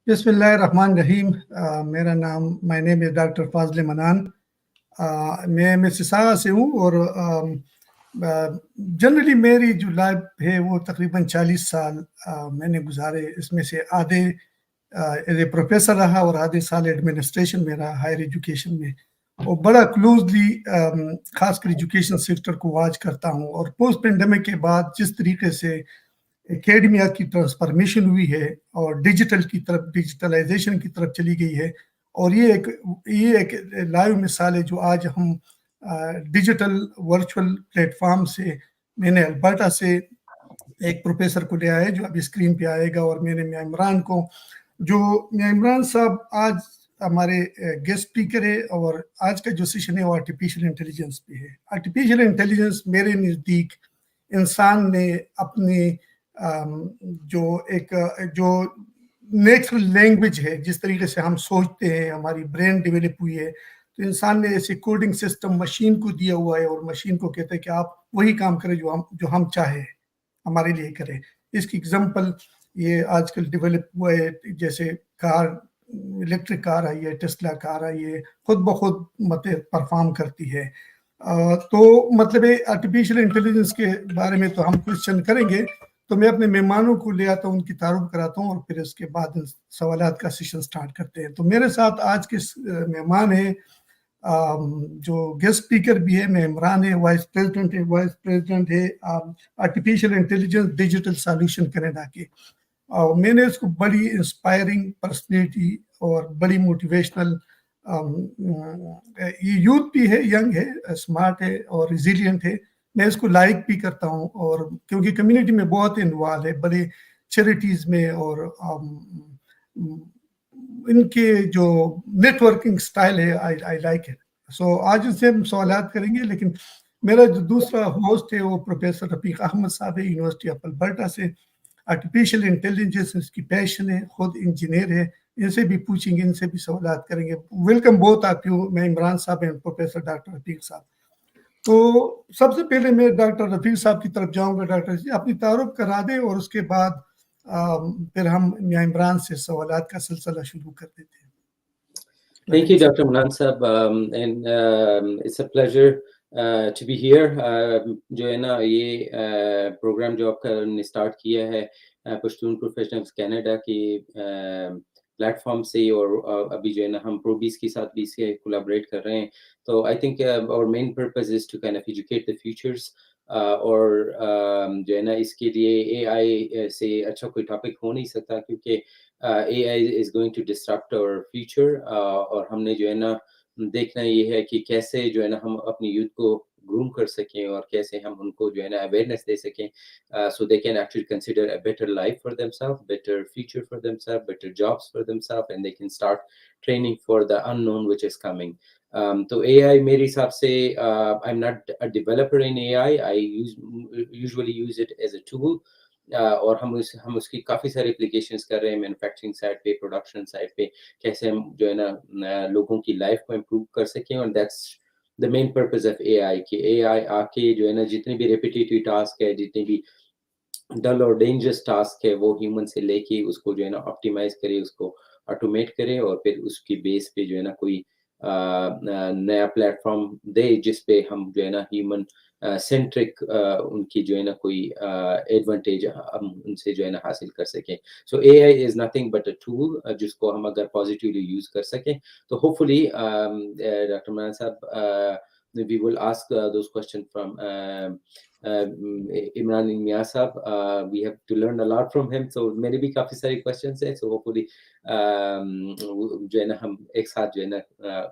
बिस्मिल्लाहिर्रहमानिर्रहीम। मेरा नाम my name is doctor Fazil मनान। मैं मिसिसागा से हूँ और जनरली मेरी जो लाइफ है वो तकरीबन 40 साल मैंने गुजारे। इसमें से आधे एज ए प्रोफेसर रहा और आधे साल एडमिनिस्ट्रेशन में रहा, हायर एजुकेशन में। और बड़ा क्लोजली खासकर एजुकेशन सेक्टर को वॉच करता हूँ। और पोस्ट पेंडेमिक के बाद जिस तरीके से एकेडमिया की ट्रांसफॉर्मेशन हुई है और डिजिटल की तरफ, डिजिटलाइजेशन की तरफ चली गई है। और ये एक लाइव मिसाल है जो आज हम डिजिटल वर्चुअल प्लेटफॉर्म से, मैंने अल्बर्टा से एक प्रोफेसर को ले आया है जो अभी स्क्रीन पे आएगा, और मैंने मियां इमरान को, जो मियां इमरान साहब आज हमारे गेस्ट स्पीकर है। और आज का जो सेशन है वो आर्टिफिशियल इंटेलिजेंस पे है। आर्टिफिशियल इंटेलिजेंस मेरे नज़दीक इंसान ने अपनी जो नेचुरल लैंग्वेज है, जिस तरीके से हम सोचते हैं, हमारी ब्रेन डेवलप हुई है, तो इंसान ने ऐसे कोडिंग सिस्टम मशीन को दिया हुआ है और मशीन को कहते हैं कि आप वही काम करें जो हम चाहे हमारे लिए करें। इसकी एग्जांपल ये आजकल डेवलप हुआ है, जैसे कार, इलेक्ट्रिक कार आई है, टेस्ला कार आई है, खुद ब खुद मतलब परफॉर्म करती है। तो मतलब आर्टिफिशियल इंटेलिजेंस के बारे में तो हम क्वेश्चन करेंगे, तो मैं अपने मेहमानों को ले आता हूँ, उनकी तारुफ कराता हूँ और फिर उसके बाद सवालात का सेशन स्टार्ट करते हैं। तो मेरे साथ आज के मेहमान हैं जो गेस्ट स्पीकर भी है। मैं इमरान है, वाइस प्रेसिडेंट है artificial intelligence digital solution Canada के। मैंने इसको बड़ी इंस्पायरिंग पर्सनैलिटी और बड़ी मोटिवेशनल, ये यूथ भी है, यंग है, स्मार्ट है और रिजिलियंट है। मैं इसको लाइक भी करता हूँ, और क्योंकि कम्युनिटी में बहुत इन्वॉल्व है, बड़े चैरिटीज़ में, और इनके जो नेटवर्किंग स्टाइल है, आई लाइक इट। सो आज इससे हम सवालात करेंगे, लेकिन मेरा जो दूसरा होस्ट है वो प्रोफेसर रफीक अहमद साहब है, यूनिवर्सिटी ऑफ अल्बर्टा से। आर्टिफिशियल इंटेलिजेंस इसकी पैशन है, खुद इंजीनियर है। इनसे भी पूछेंगे, इनसे भी सवालात करेंगे। वेलकम बोथ ऑफ यू, मैं इमरान साहब एंड प्रोफेसर डॉक्टर रफीक साहब। तो सबसे पहले मैं डॉक्टर रफीक साहब की तरफ जाऊंगा। डॉक्टर जी अपनी तारुफ करा दें और उसके बाद फिर हम मियां इमरान से सवालात का सिलसिला शुरू कर देते हैं। Thank you, Dr. Manan Sahab, and it's a pleasure to be here. जो है ना ये प्रोग्राम जो आपका स्टार्ट किया है पश्तून प्रोफेशनल्स कनाडा के प्लेटफॉर्म से, और अभी जो है ना हम प्रोबीस के साथ भी इसके कोलैबोरेट कर रहे हैं। तो I think our main purpose is to kind of educate the futures, और जो है ना इसके लिए एआई से अच्छा कोई टॉपिक हो नहीं सकता, क्योंकि AI is going to disrupt our future, और हमने जो है ना देखना ये है कि कैसे जो है ना हम अपनी यूथ को ग्रूम कर सकें और कैसे हम उनको जो है ना अवेयरनेस दे सकें, so they can actually consider a better life for themselves, better future for themselves, better jobs for themselves, and they can start training for the unknown which is coming. तो AI मेरे हिसाब से I'm not a developer in AI. I usually use it as a tool. और हम उसकी काफ़ी सारी applications कर रहे हैं मैन्युफैक्चरिंग साइड पे, प्रोडक्शन साइड पे, कैसे हम जो है ना लोगों की लाइफ को इम्प्रूव कर सकें। और that's the main purpose of AI, कि एआई आके जो है ना जितने भी रेपिटेटिव टास्क है, जितने भी डल और डेंजरस टास्क है, वो ह्यूमन से लेके उसको जो है ना ऑप्टिमाइज करे, उसको ऑटोमेट करे, और फिर उसकी बेस पे जो है ना कोई नया प्लेटफॉर्म दे जिस पे हम जो है ना ह्यूमन सेंट्रिक उनकी जो है ना कोई एडवांटेज हम उनसे जो है ना हासिल कर सकें। सो AI is nothing but a tool, जिसको हम अगर पॉजिटिवली यूज कर सकें तो होपफुली डॉक्टर मान साहब we will ask those questions from Imran Mian sahab. We have to learn a lot from him, so मेरे भी काफी सारे questions हैं, so hopefully जो है ना हम एक साथ जो है ना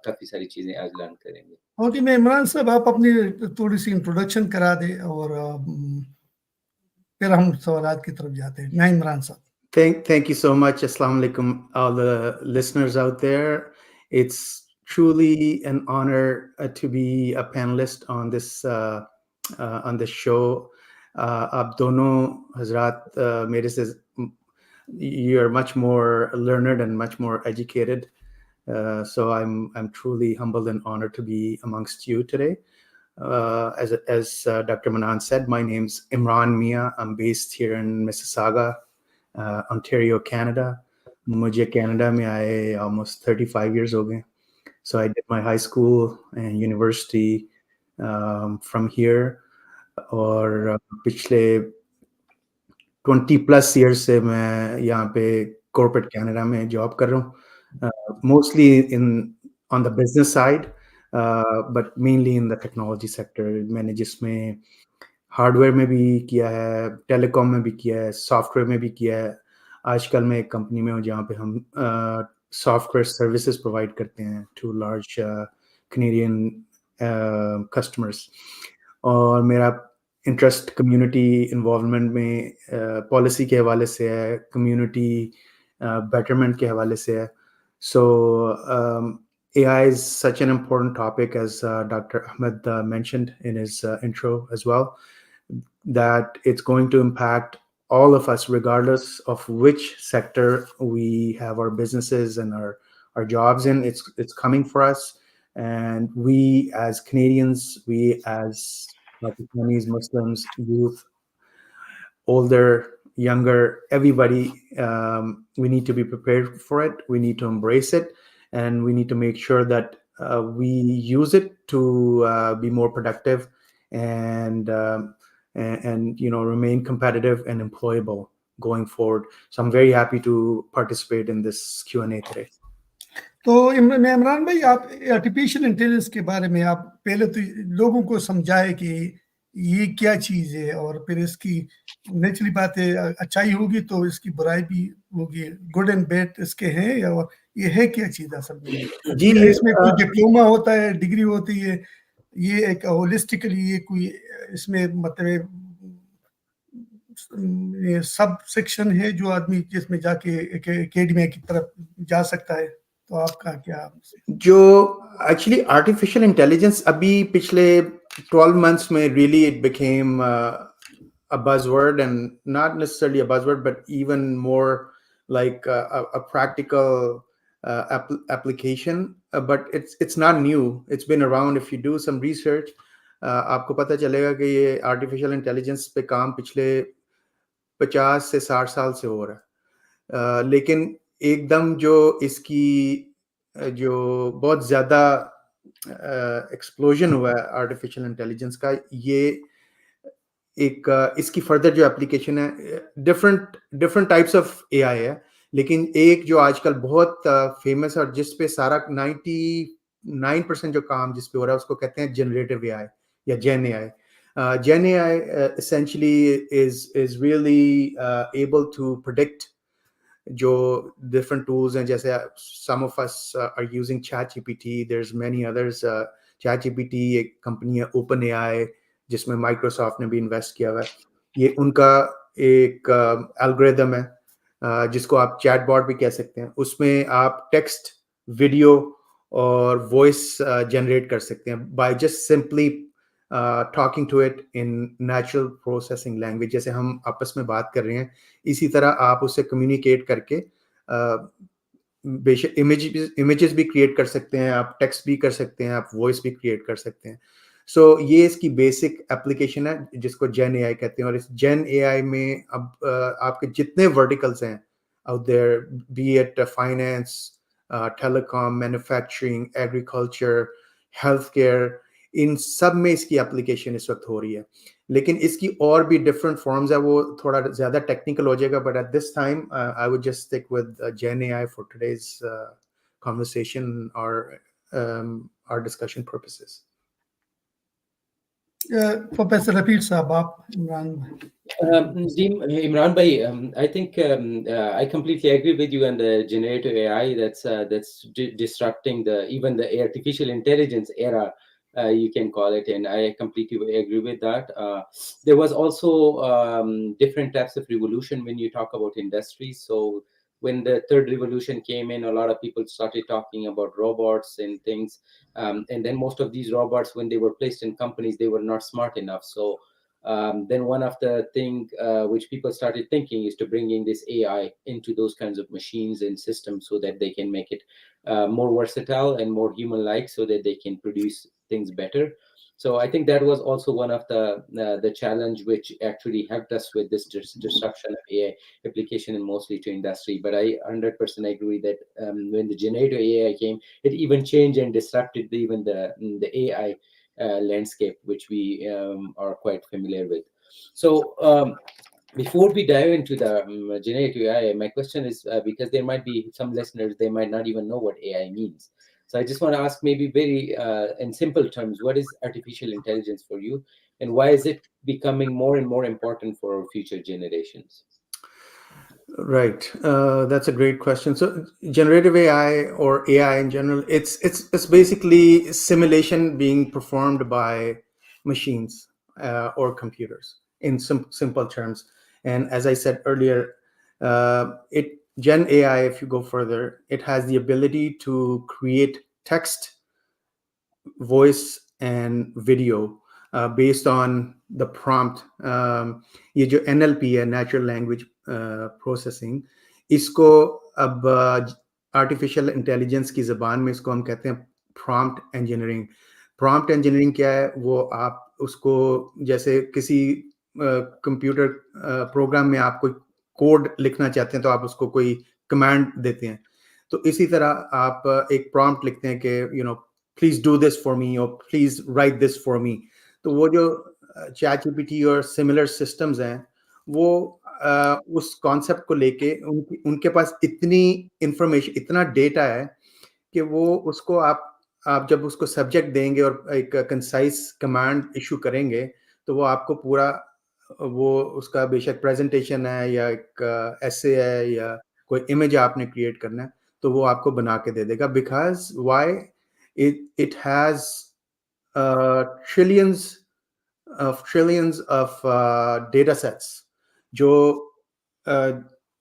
काफी सारी चीजें आज लर्न करेंगे। ओके, मैं इमरान साहब आप अपनी थोड़ी सी इंट्रोडक्शन करा दें और फिर हम सवालात की तरफ जाते हैं। मैं इमरान साहब। Thank you so much. Assalamu alaikum, all the listeners out there. It's truly an honor to be a panelist on this show. आप दोनों हजरात मेरे से, you're much more learned and much more educated. So I'm truly humbled and honored to be amongst you today. As Dr. Manan said, my name's Imran Mian. I'm based here in Mississauga, Ontario, Canada. मुझे Canada में आए almost 35 years हो गए. So I did my high school and university from here. और पिछले 20+ years से मैं यहाँ पे corporate Canada में job कर रहा हूँ. Mostly on the business side, but mainly in the technology sector. मैंने जिसमें हार्डवेयर में भी किया है, टेलीकॉम में भी किया है, सॉफ्टवेयर में भी किया है. आजकल मैं एक कंपनी में हूँ जहाँ पे हम सॉफ्टवेयर सर्विसेज प्रोवाइड करते हैं टू लार्ज कैनेडियन कस्टमर्स. और मेरा इंटरेस्ट कम्युनिटी इन्वॉल्वमेंट में पॉलिसी के हवाले से है, कम्युनिटी बेटरमेंट के हवाले से है. सो AI is such an important topic, as Dr. Ahmed mentioned in his intro as well, that it's going to impact all of us, regardless of which sector we have our businesses and our jobs in. It's coming for us. And we as Canadians, we as Pakistanis, Muslims, youth, older, younger, everybody, we need to be prepared for it. We need to embrace it, and we need to make sure that we use it to be more productive and remain competitive and employable going forward. So I'm very happy to participate in this Q&A today. तो इमरान भाई, आप artificial intelligence के बारे में आप पहले तो लोगों को समझाए कि ये क्या चीज़ है, और फिर इसकी नेचुरली बात है, अच्छाई होगी तो इसकी बुराई भी होगी, गुड एंड बैड इसके हैं, या ये है क्या चीज़ असल में? जी, इसमें कोई डिप्लोमा होता है, डिग्री होती है, ये एक होलिस्टिकली ये कोई इसमें मतलब ये सब सेक्शन है जो आदमी जिसमें जाके एकेडमिया की तरफ जा सकता है? तो आपका क्या? जो एक्चुअली आर्टिफिशियल इंटेलिजेंस अभी पिछले 12 months में really it became a buzzword, and not necessarily a buzzword, but even more like a practical application. But it's not new. It's been around. If you do some research, आपको पता चलेगा कि ये artificial intelligence पे काम पिछले 50 से 60 साल से हो रहा है. लेकिन एकदम जो इसकी जो बहुत ज़्यादा एक्सप्लोजन हुआ है आर्टिफिशियल इंटेलिजेंस का, ये एक इसकी फर्दर जो एप्लीकेशन है, डिफरेंट टाइप्स ऑफ एआई है. लेकिन एक जो आजकल बहुत फेमस है और जिस पे सारा 99% जो काम जिस पे हो रहा है उसको कहते हैं जनरेटिव एआई या जेन AI. Gen AI essentially is really able to predict जो different tools हैं, जैसे some of us are using ChatGPT. There's many others. ChatGPT एक कंपनी है OpenAI जिसमें माइक्रोसॉफ्ट ने भी इन्वेस्ट किया हुआ है. ये उनका एक एल्गोरिदम है जिसको आप चैटबॉट भी कह सकते हैं. उसमें आप टेक्स्ट, वीडियो और वॉइस जनरेट कर सकते हैं by just simply talking to it in natural processing language. जैसे हम आपस में बात कर रहे हैं, इसी तरह आप उससे कम्युनिकेट करके बेशक इमेजेस भी क्रिएट कर सकते हैं, आप टेक्स्ट भी कर सकते हैं, आप वॉइस भी क्रिएट कर सकते हैं. सो ये इसकी बेसिक एप्लीकेशन है जिसको जेन एआई कहते हैं. और इस जेन एआई में अब आपके जितने वर्टिकल्स हैं out there, be it finance, telecom, manufacturing, agriculture, health care, इन सब में इसकी एप्लीकेशन इस वक्त हो रही है. लेकिन इसकी और भी डिफरेंट फॉर्म्स है, वो थोड़ा ज़्यादा टेक्निकल हो जाएगा. But at this time I would just stick with gen AI for today's conversation or our discussion purposes. Professor Rafiq साहब, आप Imran bhai, I think I completely agree with you on the generative AI that's disrupting even the artificial intelligence era, you can call it, and I completely agree with that. There was also different types of revolution when you talk about industries. So when the third revolution came in, a lot of people started talking about robots and things. And then most of these robots, when they were placed in companies, they were not smart enough. So then one of the thing which people started thinking is to bring in this AI into those kinds of machines and systems so that they can make it more versatile and more human-like, so that they can produce things better. So I think that was also one of the challenge which actually helped us with this disruption of AI application and mostly to industry. But I 100% agree that when the generative AI came, it even changed and disrupted even the AI landscape, which we are quite familiar with. So before we dive into the generative AI, my question is because there might be some listeners, they might not even know what AI means. So I just want to ask, maybe very in simple terms, what is artificial intelligence for you, and why is it becoming more and more important for our future generations? Right. That's a great question. So generative AI or AI in general, it's basically simulation being performed by machines or computers in simple terms. And as I said earlier, it Gen AI, if you go further, it has the ability to create text, voice and video based on the prompt. ये जो NLP है, natural language processing, इसको अब artificial intelligence की ज़बान में इसको हम कहते हैं prompt engineering. Prompt engineering क्या है? वो आप उसको जैसे किसी कंप्यूटर प्रोग्राम में आप कोई कोड लिखना चाहते हैं तो आप उसको कोई कमांड देते हैं, तो इसी तरह आप एक प्रॉम्प्ट लिखते हैं कि please do this for me और please write this for me. तो वो जो चैट जीपीटी और सिमिलर सिस्टम्स हैं, वो उस कॉन्सेप्ट को लेके उनके पास इतनी इंफॉर्मेशन, इतना डेटा है कि वो उसको आप जब उसको सब्जेक्ट देंगे और एक कंसाइज कमांड इशू करेंगे, तो वो आपको पूरा वो उसका बेशक प्रेजेंटेशन है या एक एसे है या कोई इमेज आपने क्रिएट करना है, तो वो आपको बना के दे देगा। Because why it has trillions of data sets जो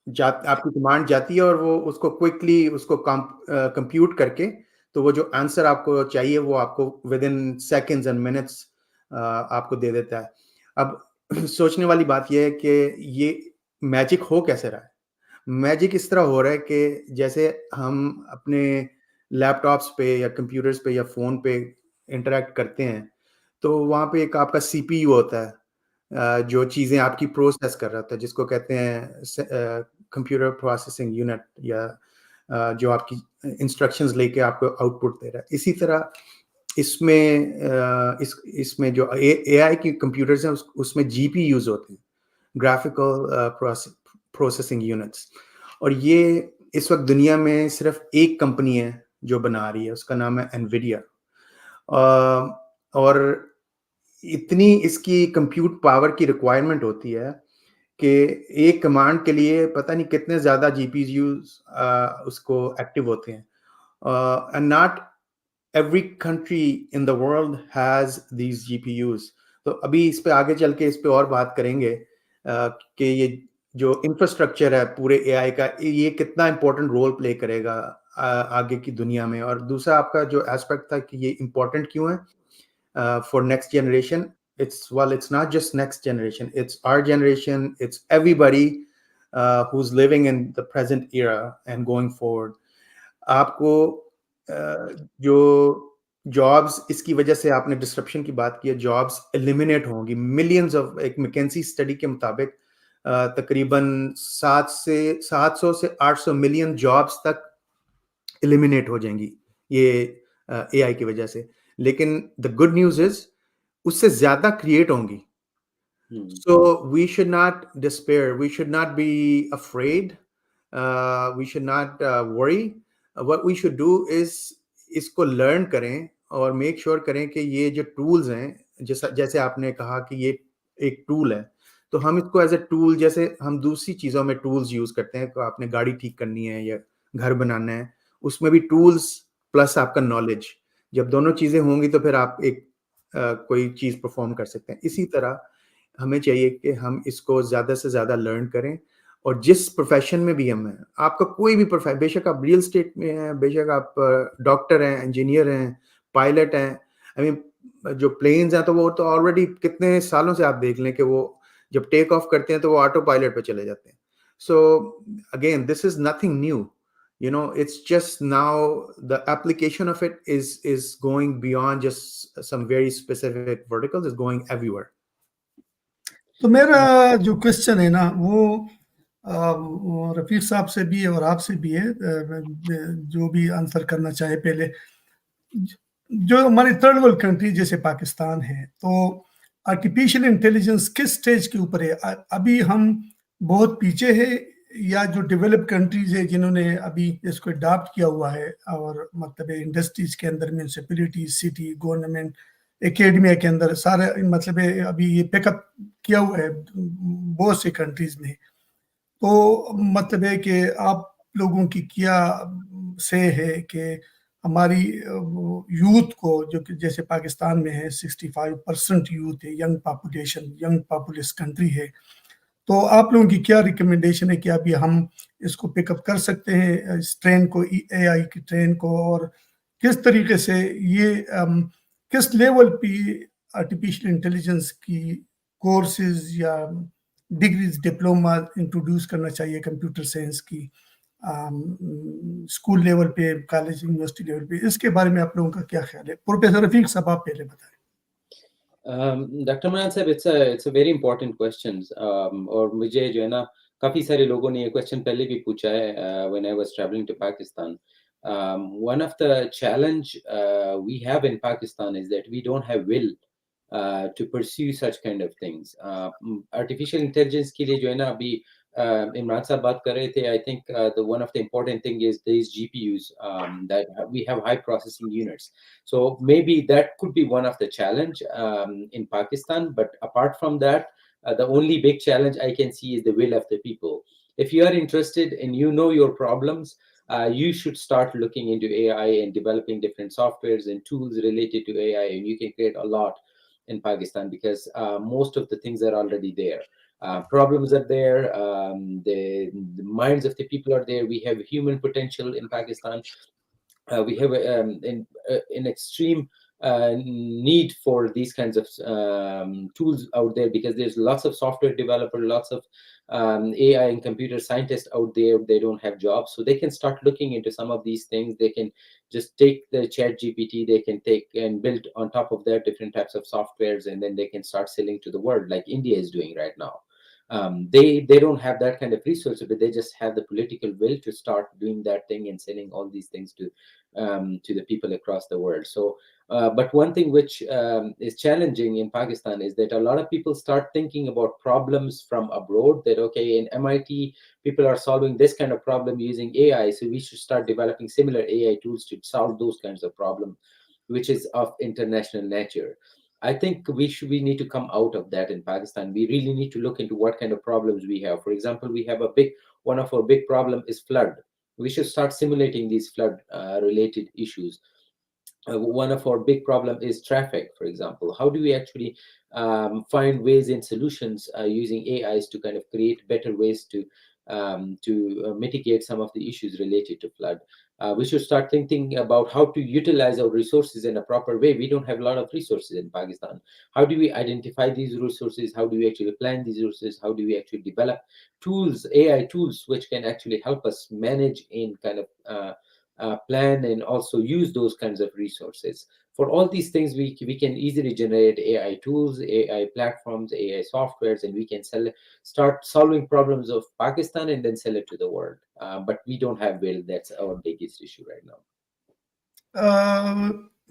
आपकी कमांड जाती है और वो उसको क्विकली उसको कंप्यूट करके, तो वो जो आंसर आपको चाहिए वो आपको with in seconds and minutes आपको दे देता है। अब सोचने वाली बात यह है कि ये मैजिक हो कैसे रहा है। मैजिक इस तरह हो रहा है कि जैसे हम अपने लैपटॉप्स पे या कंप्यूटर्स पे या फ़ोन पे इंटरैक्ट करते हैं, तो वहाँ पे एक आपका सीपीयू होता है जो चीज़ें आपकी प्रोसेस कर रहा होता है, जिसको कहते हैं कंप्यूटर प्रोसेसिंग यूनिट, या जो आपकी इंस्ट्रक्शंस लेके आपको आउटपुट दे रहा है। इसी तरह इसमें जो एआई की कंप्यूटर्स हैं उसमें जीपीयूज़ होते हैं, ग्राफिकल प्रोसेसिंग यूनिट्स, और ये इस वक्त दुनिया में सिर्फ एक कंपनी है जो बना रही है, उसका नाम है एनवीडिया। और इतनी इसकी कंप्यूट पावर की रिक्वायरमेंट होती है कि एक कमांड के लिए पता नहीं कितने ज़्यादा जीपीयूज़ उसको एक्टिव होते हैं। And not every country in the world has these GPUs। तो अभी इस पे आगे चल के इस पे और बात करेंगे कि ये जो इंफ्रास्ट्रक्चर है पूरे एआई का, ये कितना इंपॉर्टेंट रोल प्ले करेगा आगे की दुनिया में। और दूसरा आपका जो एस्पेक्ट था कि ये इंपॉर्टेंट क्यों है for next generation, it's not just next generation, it's our generation, it's everybody who's living in the present era and going forward। आपको जो जॉब्स, इसकी वजह से आपने डिस्ट्रप्शन की बात की है, जॉब्स एलिमिनेट होंगी। मिलियंस ऑफ, एक मैकेंजी स्टडी के मुताबिक तकरीबन 700 से 800 मिलियन जॉब्स तक एलिमिनेट हो जाएंगी ये एआई की वजह से। लेकिन द गुड न्यूज इज उससे ज्यादा क्रिएट होंगी। So we should not despair, we should not be afraid, we should not worry। what we should do is इसको लर्न करें और मेक श्योर करें कि ये जो टूल्स हैं, जैसे आपने कहा कि ये एक टूल है, तो हम इसको एज ए टूल, जैसे हम दूसरी चीज़ों में टूल्स यूज़ करते हैं, तो आपने गाड़ी ठीक करनी है या घर बनाना है, उसमें भी टूल्स प्लस आपका नॉलेज, जब दोनों चीज़ें होंगी तो फिर आप एक कोई चीज़ परफॉर्म कर सकते हैं। इसी तरह हमें चाहिए कि हम इसको ज़्यादा से ज़्यादा लर्न करें, और जिस प्रोफेशन में भी हम हैं, आपका कोई भी प्रोफेशन, बेशक आप रियल एस्टेट में हैं, बेशक आप डॉक्टर हैं, इंजीनियर हैं, पायलट हैं, आई मीन जो प्लेन्स हैं तो वो तो ऑलरेडी कितने सालों से आप देख लें कि वो जब टेक ऑफ करते हैं तो वो ऑटो पायलट पे चले जाते हैं। So again this is nothing new, You know, it's just now the application of it is going beyond just some very specific verticals, is going everywhere. तो मेरा जो क्वेश्चन है ना वो रफीक साहब से भी है और आपसे भी है, जो भी आंसर करना चाहे पहले। जो हमारी थर्ड वर्ल्ड कंट्री जैसे पाकिस्तान है, तो आर्टिफिशियल इंटेलिजेंस किस स्टेज के ऊपर है? अभी हम बहुत पीछे है, या जो डेवलप कंट्रीज है जिन्होंने अभी इसको अडॉप्ट किया हुआ है, और मतलब इंडस्ट्रीज के अंदर, म्यूनसिपैलिटी, सिटी, गवर्नमेंट, एकेडमिया के अंदर सारे मतलब अभी ये पिकअप किया हुआ है बहुत से कंट्रीज में। तो मतलब है कि आप लोगों की क्या से है कि हमारी यूथ को, जो कि जैसे पाकिस्तान में है 65% यूथ है, young population, young populace country है, तो आप लोगों की क्या रिकमेंडेशन है कि अभी हम इसको पिकअप कर सकते हैं इस ट्रेन को, एआई की ट्रेन को, और किस तरीके से ये किस लेवल पे आर्टिफिशियल इंटेलिजेंस की कोर्सेज या डिग्रीज, डिप्लोमा इंट्रोड्यूस करना चाहिए कंप्यूटर साइंस की स्कूल लेवल पे, कॉलेज, यूनिवर्सिटी लेवल पे? इसके बारे में आप लोगों का क्या ख्याल है? प्रोफेसर रफीक साहब, आप पहले बताएं। डॉक्टर मनान साहब, it's a very important questions, और मुझे जो है ना काफी सारे लोगों ने ये क्वेश्चन पहले भी पूछा है when I was traveling to Pakistan. One of the challenge we have in Pakistan is that we don't have will to pursue such kind of things. Artificial intelligence के लिए जो है ना अभी इमरान साहब बात कर रहे थे, I think the one of the important thing is these GPUs, that we have high processing units. So maybe that could be one of the challenge in Pakistan. But apart from that, the only big challenge I can see is the will of the people. If you are interested and you know your problems, you should start looking into AI and developing different softwares and tools related to AI, and you can create a lot in Pakistan because most of the things are already there. Problems are there. The minds of the people are there. We have human potential in Pakistan. We have an extreme need for these kinds of tools out there because there's lots of software developer, lots of AI and computer scientists out there. They don't have jobs, so they can start looking into some of these things. They can just take the chat GPT, they can take and build on top of that different types of softwares, and then they can start selling to the world like India is doing right now. They don't have that kind of resource, but they just have the political will to start doing that thing and selling all these things to the people across the world. So but one thing which is challenging in Pakistan is that a lot of people start thinking about problems from abroad, that okay, in MIT people are solving this kind of problem using AI, so we should start developing similar AI tools to solve those kinds of problems, which is of international nature. I think we need to come out of that in Pakistan. We really need to look into what kind of problems we have. For example, we have one of our big problem is flood. We should start simulating these flood related issues. One of our big problem is traffic, for example. How do we actually find ways and solutions using AIs to kind of create better ways to mitigate some of the issues related to flood? We should start thinking about how to utilize our resources in a proper way. We don't have a lot of resources in Pakistan. How do we identify these resources? How do we actually plan these resources? How do we actually develop tools, AI tools, which can actually help us manage in kind of plan and also use those kinds of resources? For all these things, we can easily generate AI tools, AI platforms, AI softwares, and we can start solving problems of Pakistan and then sell it to the world. But we don't have will. That's our biggest issue right now.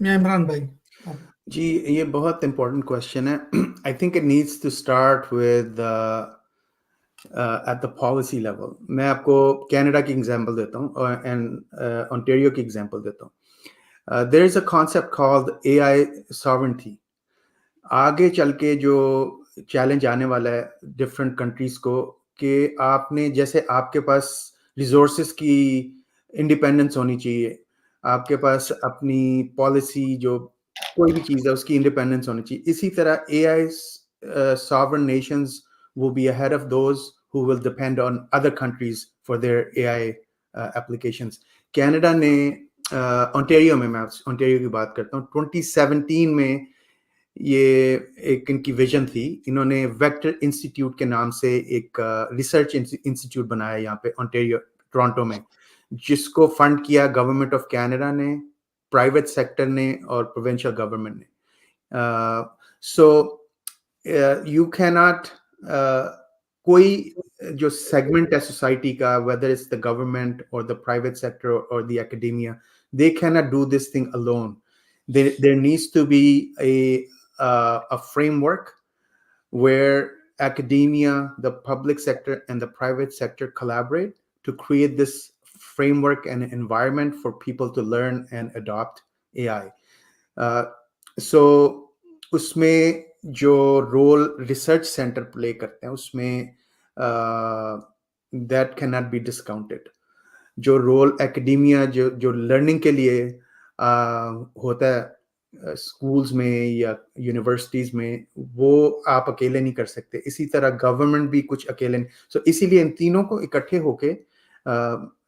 Imran भाई जी, ये बहुत important question है. I think it needs to start with at the policy level. मैं आपको Canada की example देता हूँ and Ontario की एग्जांपल देता हूँ. There is a concept called AI sovereignty. आगे चल के जो चैलेंज आने वाला है डिफरेंट कंट्रीज को, कि आपने जैसे आपके पास रिसोर्सेज की इंडिपेंडेंस होनी चाहिए, आपके पास अपनी पॉलिसी जो कोई भी चीज़ है उसकी इंडिपेंडेंस होनी चाहिए, इसी तरह AI sovereign nations will be ahead of those who will depend on other countries for their AI applications. Canada ने ओंटारियो में, मैं ओंटारियो की बात करता हूँ, 2017 में ये एक इनकी विजन थी. इन्होंने वेक्टर इंस्टीट्यूट के नाम से एक रिसर्च इंस्टीट्यूट बनाया यहाँ पे ओंटारियो, टोरंटो में, जिसको फंड किया गवर्नमेंट ऑफ कनाडा ने, प्राइवेट सेक्टर ने और प्रोविंशियल गवर्नमेंट ने. सो यू कैन नॉट, कोई जो सेगमेंट है सोसाइटी का, वेदर इट्स द गवर्नमेंट और द प्राइवेट सेक्टर और the academia, they cannot do this thing alone. There needs to be a framework where academia, the public sector, and the private sector collaborate to create this framework and environment for people to learn and adopt AI. So उसमें जो role research centre play करते हैं उसमें that cannot be discounted. जो role academia जो learning के लिए होता है स्कूल्स में या यूनिवर्सिटीज में, वो आप अकेले नहीं कर सकते. इसी तरह गवर्नमेंट भी कुछ अकेले नहीं. सो इसीलिए इन तीनों को इकट्ठे होके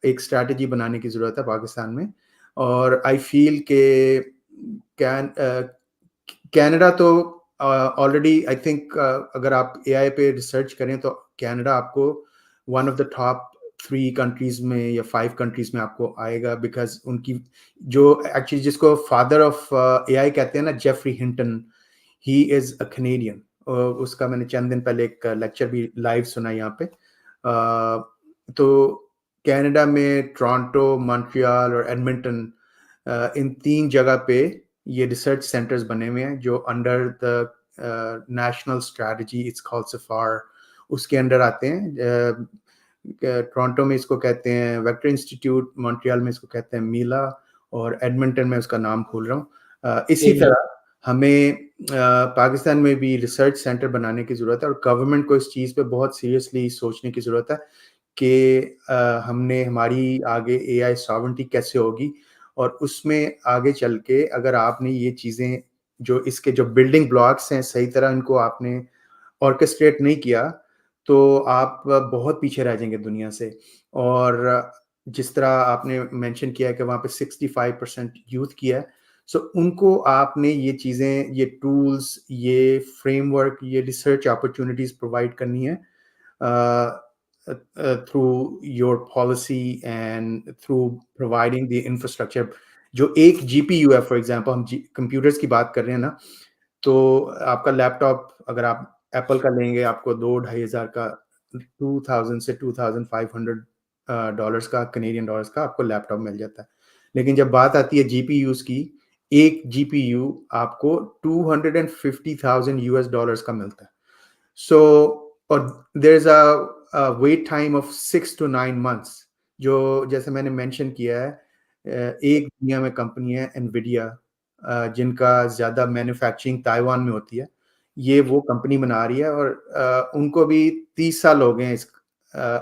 एक स्ट्रैटेजी बनाने की जरूरत है पाकिस्तान में. और आई फील के कनाडा तो ऑलरेडी, आई थिंक अगर आप एआई पे रिसर्च करें तो कनाडा आपको one of the top 3 countries में या 5 कंट्रीज में आपको आएगा, बिकॉज उनकी जो एक्चुअली जिसको फादर ऑफ एआई कहते हैं ना, Geoffrey Hinton, he is a Canadian. उसका मैंने चंद दिन पहले एक लेक्चर भी लाइव सुना यहाँ पे. तो कनाडा में टोरंटो, मॉन्ट्रियल और एडमिंटन, इन 3 जगह पे ये रिसर्च सेंटर्स बने हुए हैं जो under the national strategy, it's called सफार, उसके अंडर आते हैं. टोरंटो में इसको कहते हैं वेक्टर इंस्टीट्यूट, मॉन्ट्रियल में इसको कहते हैं मीला, और एडमिंटन में उसका नाम भूल रहा हूँ. इसी तरह हमें पाकिस्तान में भी रिसर्च सेंटर बनाने की ज़रूरत है, और गवर्नमेंट को इस चीज़ पे बहुत सीरियसली सोचने की ज़रूरत है कि हमने हमारी आगे एआई सॉवरेंटी कैसे होगी. और उसमें आगे चल के अगर आपने ये चीज़ें, जो इसके जो बिल्डिंग ब्लॉक्स हैं, सही तरह इनको आपने ऑर्केस्ट्रेट नहीं किया तो आप बहुत पीछे रह जाएंगे दुनिया से. और जिस तरह आपने मेंशन किया है कि वहाँ पे 65% यूथ किया है, सो उनको आपने ये चीज़ें, ये टूल्स, ये फ्रेमवर्क, ये रिसर्च अपॉर्चुनिटीज़ प्रोवाइड करनी है through your policy and through providing the infrastructure. जो एक GPU है, फॉर एग्जांपल हम कंप्यूटर्स की बात कर रहे हैं ना, तो आपका लैपटॉप अगर आप एप्पल का लेंगे, आपको 2-2.5 हज़ार का, 2000 से 2500 डॉलर्स का, कैनेडियन डॉलर्स का आपको लैपटॉप मिल जाता है. लेकिन जब बात आती है GPUs की, एक GPU आपको 250,000 US डॉलर्स का मिलता है. सो और there is a wait time of 6 to 9 months. जो जैसे मैंने मेंशन किया है, एक दुनिया में कंपनी है एनवीडिया, जिनका ज़्यादा मैन्युफैक्चरिंग ताइवान में होती है. ये वो कंपनी बना रही है, और उनको भी 30 साल हो गए हैं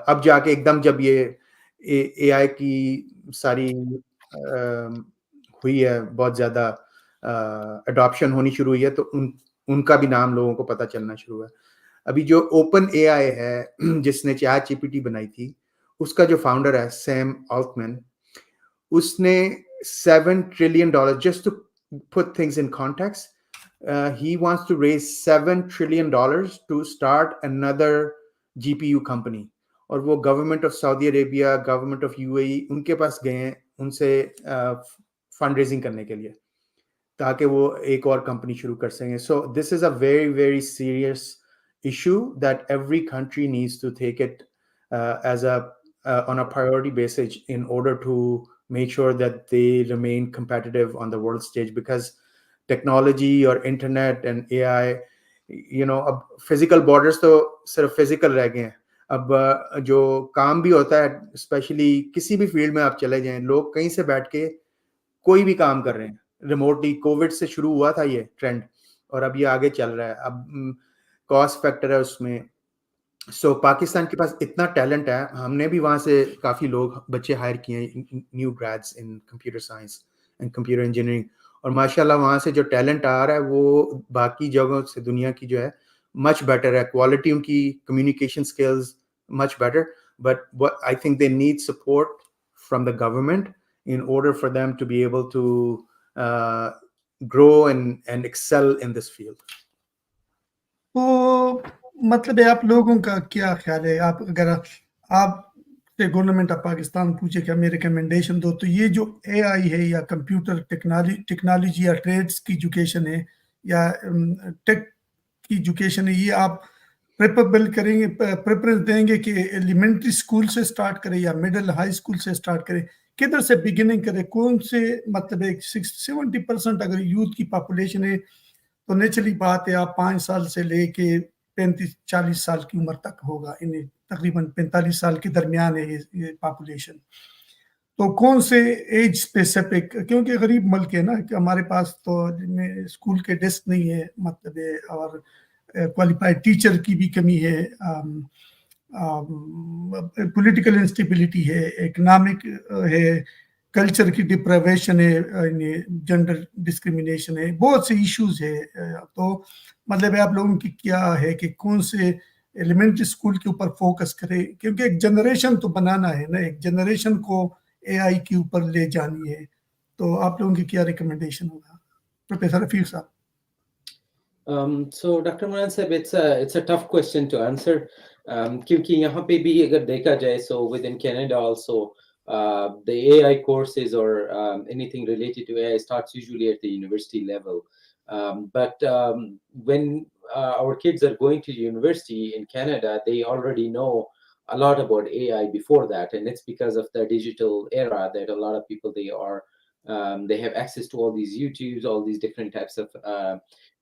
अब जाके एकदम जब ये एआई की सारी हुई है, बहुत ज़्यादा अडॉप्शन होनी शुरू हुई है, तो उनका भी नाम लोगों को पता चलना शुरू हुआ है. अभी जो ओपन एआई है जिसने चैट जीपीटी बनाई थी, उसका जो फाउंडर है सैम ऑल्टमैन, उसने $7 trillion, just to put things in context, he wants to raise $7 trillion to start another GPU company. और वो government of Saudi Arabia, government of UAE, उनके पास गए हैं उनसे फंड रेजिंग करने के लिए, ताकि वो एक और कंपनी शुरू कर सकें. So this is a very very serious issue that every country needs to take it as on a priority basis in order to make sure that they remain competitive on the world stage, because technology or internet and AI, you know, अब physical borders तो सिर्फ physical रह गए हैं. अब जो काम भी होता है, स्पेशली किसी भी फील्ड में आप चले जाएं, लोग कहीं से बैठ के कोई भी काम कर रहे हैं रिमोटली. कोविड से शुरू हुआ था ये ट्रेंड, और अब ये आगे चल रहा है. अब कॉस्ट फैक्टर है उसमें. सो पाकिस्तान के पास इतना टैलेंट है, हमने भी वहाँ से काफ़ी लोग, बच्चे हायर किए हैं, new grades in computer science and computer engineering, और माशाल्लाह वहाँ से जो टैलेंट आ रहा है वो बाकी जगहों से दुनिया की जो है मच बेटर है. क्वालिटी उनकी, communication skills much better, but I think they need support from the government in order for them to be able to grow and excel in this field. तो मतलब है, आप लोगों का क्या ख्याल है? आप अगर आप से गवर्नमेंट ऑफ पाकिस्तान पूछे कि हमें रिकमेंडेशन दो, तो ये जो AI है या कंप्यूटर टेक्नोलॉजी या ट्रेड्स की एजुकेशन है या टेक की एजुकेशन है, ये आप प्रेफरेंस देंगे कि एलिमेंट्री स्कूल से स्टार्ट करें या मिडिल हाई स्कूल से स्टार्ट करें, किधर से बिगिनिंग करें, कौन से मतलब एक 70% अगर यूथ की पॉपुलेशन है तो नेचुरली बात है आप 5 साल से लेके 35-40 साल की उम्र तक होगा, इन्हें तकरीबन 45 साल के दरमियान है ये पॉपुलेशन। तो कौन से एज स्पेसिफिक, क्योंकि गरीब मुल्क है ना कि हमारे पास तो स्कूल के डेस्क नहीं है मतलब है, और क्वालिफाइड टीचर की भी कमी है, पॉलिटिकल इंस्टेबिलिटी है, इकोनॉमिक है, कल्चर की डिप्रावेशन है, जेंडर डिस्क्रिमिनेशन है, बहुत से इश्यूज है। तो मतलब आप लोगों की क्या है कि कौन से एलिमेंट्री स्कूल के ऊपर फोकस करें, क्योंकि एक जनरेशन तो बनाना है ना, एक जनरेशन को AI के ऊपर ले जानी है। तो आप लोगों की क्या रिकमेंडेशन होगा प्रोफेसर रफीक साहब? So Dr. Moran साहब, it's a tough question to answer, क्योंकि यहाँ पे भी अगर देखा जाए, so within Canada also the AI courses or anything related to AI starts usually at the university level, but when our kids are going to university in Canada, they already know a lot about AI before that, and it's because of the digital era that a lot of people they have access to all these YouTubes, all these different types of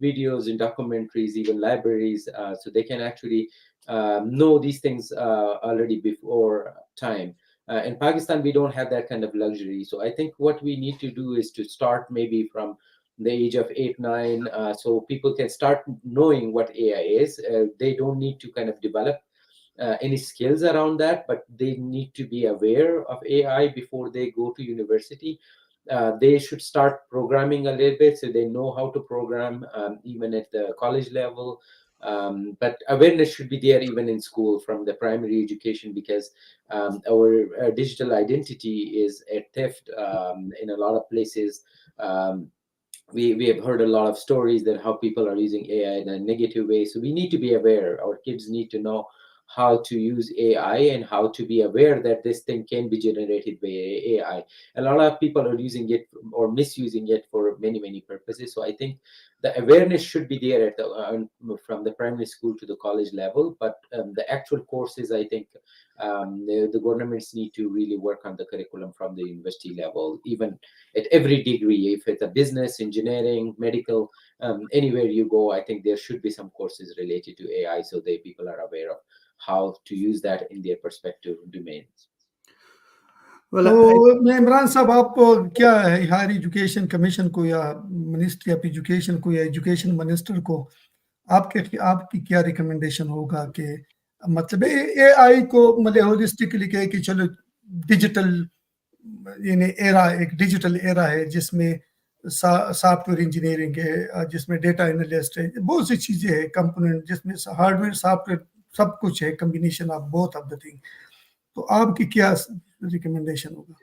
videos and documentaries, even libraries, so they can actually know these things already before time. In Pakistan, we don't have that kind of luxury. So I think what we need to do is to start maybe from the age of 8, 9, so people can start knowing what AI is. They don't need to kind of develop any skills around that, but they need to be aware of AI before they go to university. They should start programming a little bit so they know how to program, even at the college level. But awareness should be there even in school from the primary education, because our digital identity is at theft in a lot of places. We have heard a lot of stories that how people are using AI in a negative way. So we need to be aware. Our kids need to know how to use AI and how to be aware that this thing can be generated by AI. A lot of people are using it or misusing it for many, many purposes. So I think the awareness should be there at the from the primary school to the college level. But the actual courses, I think the governments need to really work on the curriculum from the university level, even at every degree. If it's a business, engineering, medical, anywhere you go, I think there should be some courses related to AI so that people are aware of how to use that in their perspective domains. तो मैं इमरान साहब, आप क्या है higher education commission को या ministry of education को या एजुकेशन मिनिस्टर को आपकी क्या रिकमेंडेशन होगा कि मतलब AI को मतलब होलिस्टिकली कहे कि चलो डिजिटल एक डिजिटल एरा है जिसमें सॉफ्टवेयर इंजीनियरिंग है, जिसमें डेटा एनालिस्ट है, बहुत सी चीजें हैं कंपोनेंट, जिसमें हार्डवेयर सॉफ्टवेयर सब कुछ है, combination of both of the thing. तो आपकी क्या रिकमेंडेशन होगा?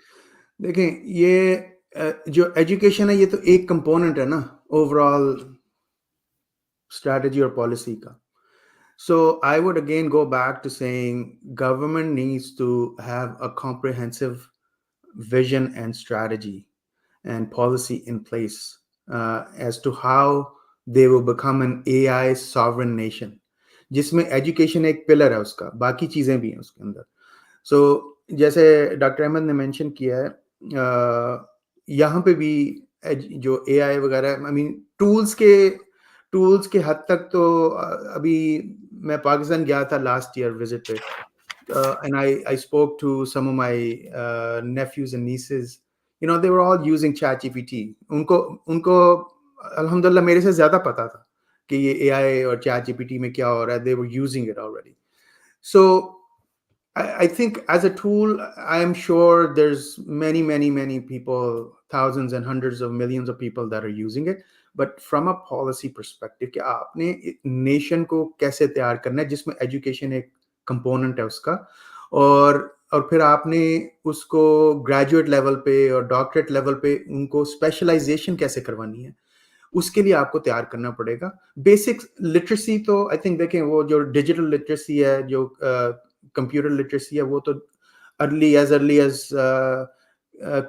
देखें, ये जो एजुकेशन है ये तो एक कंपोनेंट है ना ओवरऑल स्ट्रैटेजी और पॉलिसी का. So I would again go back to saying government needs to have a comprehensive vision and strategy and policy in place as to how they will become an AI sovereign nation, जिसमें education एक pillar है उसका, बाकी चीजें भी हैं उसके अंदर. सो जैसे डॉक्टर अहमद ने मेंशन किया है, यहाँ पे भी जो AI वगैरह, आई मीन टूल्स के हद तक तो अभी मैं पाकिस्तान गया था लास्ट ईयर विजिट पे, and I spoke to some of my nephews and nieces. You know, they were all using ChatGPT. उनको अल्हम्दुलिल्लाह मेरे से ज्यादा पता था कि ये AI और ChatGPT में क्या हो रहा है. They were using it already. So I think as a tool, I am sure there's many people, thousands and hundreds of millions of people that are using it. But from a policy perspective, कि आपने nation को कैसे तैयार करना है जिसमें education एक component है उसका, और फिर आपने उसको ग्रेजुएट लेवल पे और डॉक्टरेट लेवल पे उनको स्पेशलाइजेशन कैसे करवानी है, उसके लिए आपको तैयार करना पड़ेगा. बेसिक लिटरेसी तो आई थिंक देखें, वो जो डिजिटल लिटरेसी है, जो कंप्यूटर लिटरेसी है, वो तो अर्ली एज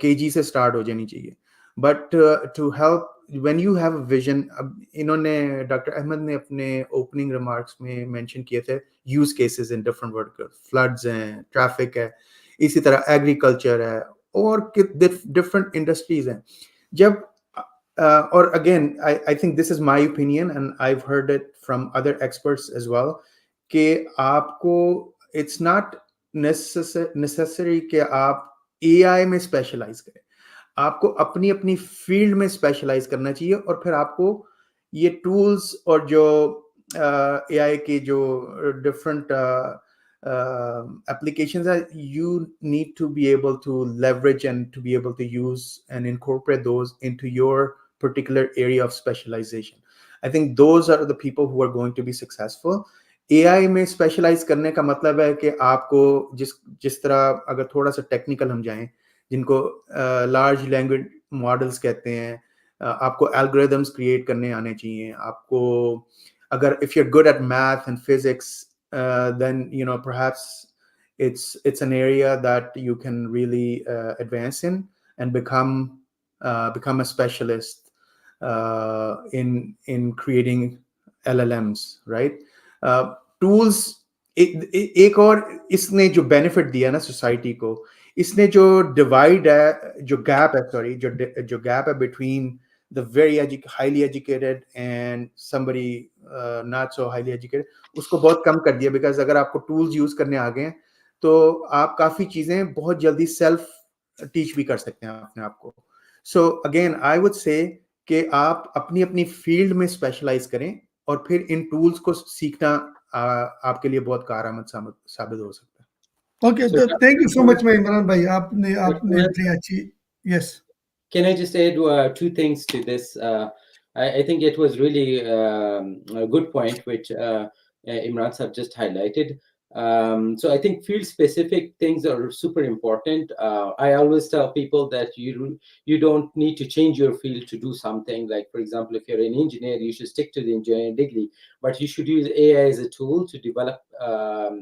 केजी से स्टार्ट हो जानी चाहिए. But to help when you have a vision, अब इन्होंने डॉक्टर अहमद ने अपने ओपनिंग रिमार्क्स में मेंशन किए थे use cases in different vertical, floods हैं, ट्रैफिक है, इसी तरह एग्रीकल्चर है, और डिफरेंट इंडस्ट्रीज हैं. जब और again I think this is my opinion and I have heard it from other experts as well, कि आपको इट्स नॉट नेसेसरी कि आप एआई में स्पेशलाइज करें. आपको अपनी अपनी फील्ड में स्पेशलाइज करना चाहिए, और फिर आपको ये टूल्स और जो एआई के जो different applications are, you need to be able to leverage and to be able to use and incorporate those into your particular area of specialization. I think those are the people who are going to be successful. AI में specialise करने का मतलब है कि आपको जिस तरह, अगर थोड़ा सा टेक्निकल हम जाएं, जिनको लार्ज लैंग्वेज मॉडल्स कहते हैं, आपको एल्गोरिदम्स क्रिएट करने आने चाहिए. आपको अगर if you are good at math and physics, then perhaps it's an area that you can really advance in and become a specialist in creating LLMs, right? Tools, एक और इसने जो बेनिफिट दिया ना सोसाइटी को, इसने जो डिवाइड है, जो गैप है, सॉरी, जो गैप है between the very highly educated and somebody not so highly educated, उसको बहुत कम कर दिया. बिकॉज अगर आपको टूल्स यूज करने आ गए तो आप काफी चीजें बहुत जल्दी सेल्फ टीच भी कर सकते हैं अपने आप को. So again I would say कि आप अपनी अपनी फील्ड में स्पेशलाइज करें, और फिर इन टूल्स को सीखना आपके लिए बहुत कारआमद साबित हो सकता है. Okay, thank you so much, Imran bhai. आपने बड़ी अच्छी. Yes. Can I just add two things to this? I think it was really a good point which Imran Sahab just highlighted. So I think field-specific things are super important. I always tell people that you don't need to change your field to do something. Like, for example, if you're an engineer, you should stick to the engineering degree, but you should use AI as a tool to develop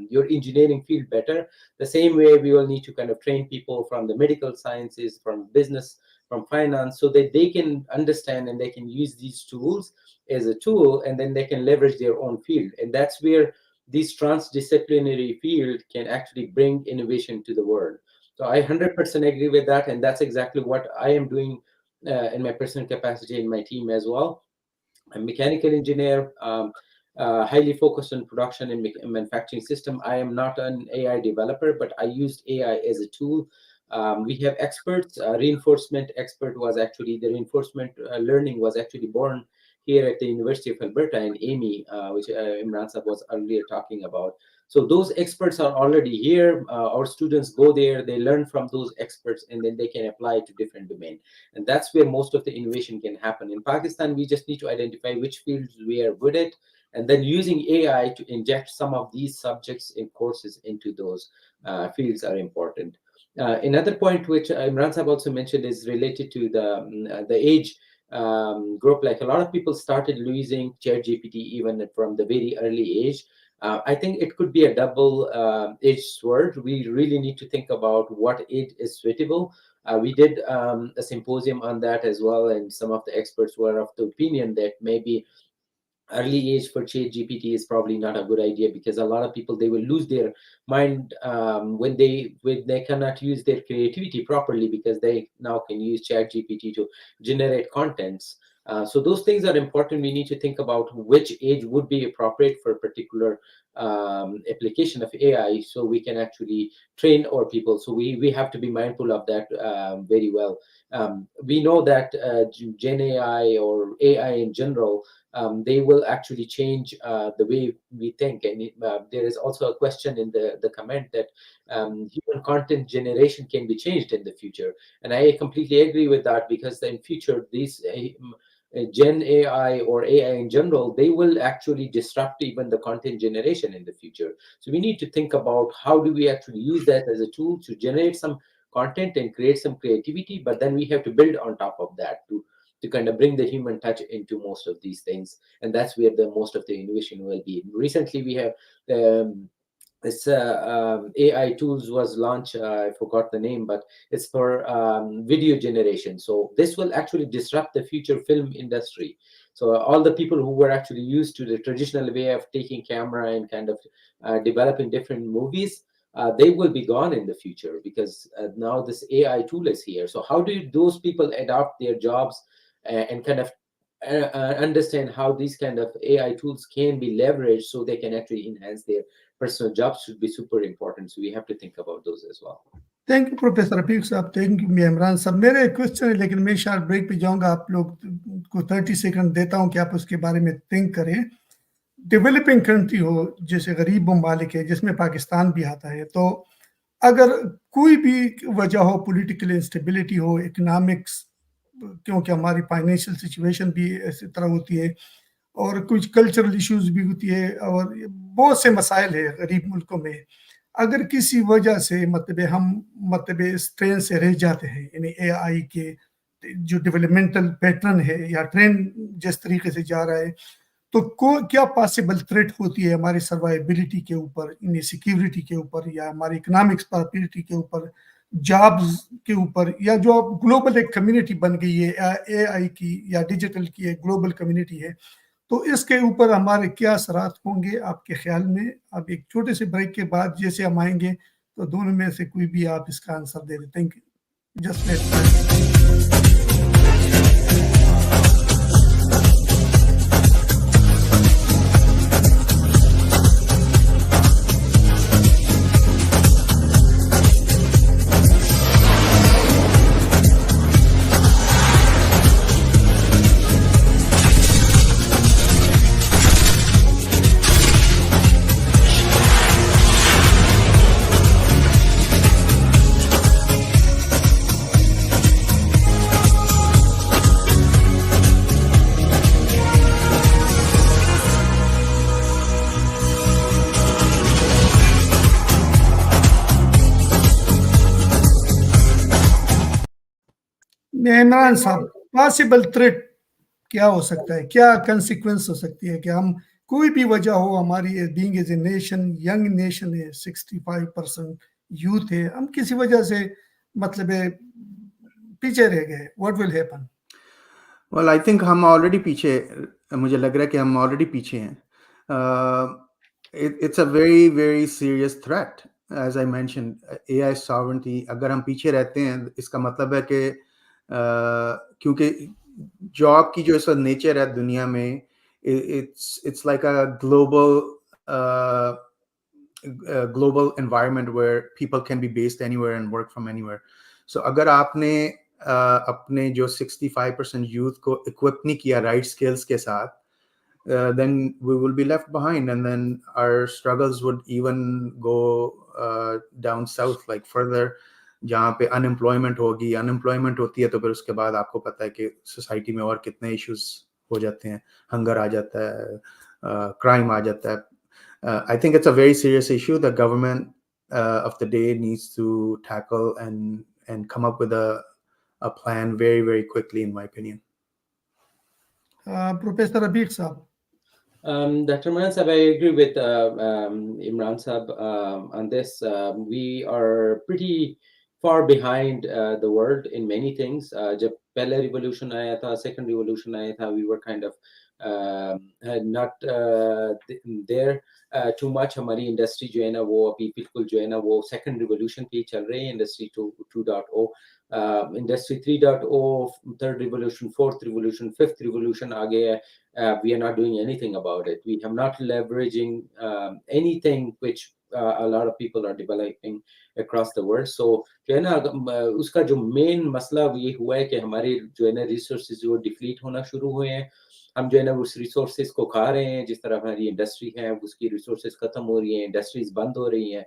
your engineering field better. The same way we will need to kind of train people from the medical sciences, from business, from finance, so that they can understand and they can use these tools as a tool, and then they can leverage their own field. And that's where this transdisciplinary field can actually bring innovation to the world. So I 100% agree with that, and that's exactly what I am doing in my personal capacity in my team as well. I'm a mechanical engineer, highly focused on production and manufacturing system. I am not an AI developer, but I used AI as a tool. We have experts. Reinforcement expert was actually the reinforcement learning was actually born here at the University of Alberta in AMI, which Imran Sahab was earlier talking about. So those experts are already here. Our students go there, they learn from those experts, and then they can apply to different domains. And that's where most of the innovation can happen. In Pakistan, we just need to identify which fields we are good at, and then using AI to inject some of these subjects in courses into those fields are important. Another point which Imran Sahab also mentioned is related to the age group. Like, a lot of people started using ChatGPT even from the very early age. I think it could be a double-edged sword. We really need to think about what age is suitable. We did a symposium on that as well, and some of the experts were of the opinion that maybe early age for ChatGPT is probably not a good idea, because a lot of people, they will lose their mind when they cannot use their creativity properly, because they now can use ChatGPT to generate contents. So those things are important. We need to think about which age would be appropriate for a particular application of AI, so we can actually train our people. So we have to be mindful of that very well. We know that Gen AI or AI in general, they will actually change the way we think. And there is also a question in the comment that human content generation can be changed in the future. And I completely agree with that, because in future, these Gen AI or AI in general, they will actually disrupt even the content generation in the future. So we need to think about how do we actually use that as a tool to generate some content and create some creativity, but then we have to build on top of that to kind of bring the human touch into most of these things. And that's where the most of the innovation will be. Recently, we have this AI tools was launched. I forgot the name, but it's for video generation. So this will actually disrupt the future film industry. So all the people who were actually used to the traditional way of taking camera and kind of developing different movies, they will be gone in the future, because now this AI tool is here. So how do those people adopt their jobs and kind of understand how these kind of AI tools can be leveraged so they can actually enhance their personal jobs, should be super important. So we have to think about those as well. Thank you professor Rafiq साहब, thank you Imran साहब। मेरे question है, लेकिन मैं short break पे जाऊंगा, आप लोग को 30 सेकंड देता हूं कि आप उसके बारे में थिंक करें। डेवलपिंग कंट्री हो, जैसे गरीब ममालिक है, जिसमें पाकिस्तान भी आता है, तो अगर कोई भी वजह हो, पॉलिटिकल इंस्टेबिलिटी हो, इकोनॉमिक्स, क्योंकि हमारी फाइनेंशियल सिचुएशन भी इसी तरह होती है, और कुछ कल्चरल इश्यूज भी होती है, और बहुत से मसाइल है गरीब मुल्कों में। अगर किसी वजह से मतलब हम मतलब इस ट्रेन से रह जाते हैं, यानी AI के जो डेवलपमेंटल पैटर्न है या ट्रेंड जिस तरीके से जा रहा है, तो क्या पॉसिबल थ्रेट होती है हमारी सर्वाइबिलिटी के ऊपर, यानी सिक्योरिटी के ऊपर, या हमारी इकोनॉमिक्स प्रॉस्पेरिटी के ऊपर, जॉब्स के ऊपर, या जो अब ग्लोबल एक कम्युनिटी बन गई है AI की या डिजिटल की एक ग्लोबल कम्युनिटी है, तो इसके ऊपर हमारे क्या असरात होंगे आपके ख्याल में? अब एक छोटे से ब्रेक के बाद जैसे हम आएंगे, तो दोनों में से कोई भी आप इसका आंसर दे दें। Thank you. जस्ट इमरान साहब, पॉसिबल थ्रेट क्या हो सकता है, क्या कंसिक्वेंस हो सकती है कि हम कोई भी वजह हो, हमारी being as a nation, young nation है, 65% यूथ है, हम किसी वजह से मतलब पीछे रह गए, what will happen? Well, I think हम ऑलरेडी पीछे, मुझे लग रहा है कि हम ऑलरेडी पीछे हैं। It's a very very serious threat, as I mention, AI sovereignty. अगर हम पीछे रहते हैं, इसका मतलब है कि क्योंकि जॉब की जो ऐसा नेचर है दुनिया में, it's like a global environment where people can be based anywhere and work from anywhere. So अगर आपने अपने जो 65% youth को equip नहीं किया right skills के साथ, then we will be left behind, and then our struggles would even go down south, like further, जहाँ पे अनएम्प्लॉयमेंट होती है, तो फिर उसके बाद आपको पता है कि सोसाइटी में और कितने इश्यूज हो जाते हैं, हंगर आ जाता है, क्राइम आ जाता है। I think it's a very serious issue that government of the day needs to tackle and come up with a plan very, very quickly, in my opinion. Professor Rabiq Saab. Dr. Mian Saab, I agree with Imran Saab on this. We are pretty far behind the world in many things. जब पहला revolution आया था, second revolution आया था, we were kind of not there too much. हमारी industry जो है ना, वो अभी बिल्कुल जो है ना, वो second revolution पे चल रही है, industry 2.0, industry 3.0, third revolution, fourth revolution, fifth revolution आ गया है. We are not doing anything about it. We have not leveraging anything which a lot of people are developing across the world. So जो है ना, उसका जो main मसला ये हुआ है कि हमारे जो है ना resources जो deplete होना शुरू हुए हैं, हम जो है ना उस resources को खा रहे हैं। जिस तरह हमारी industry है, उसकी resources खत्म हो रही हैं, industries बंद हो रही हैं,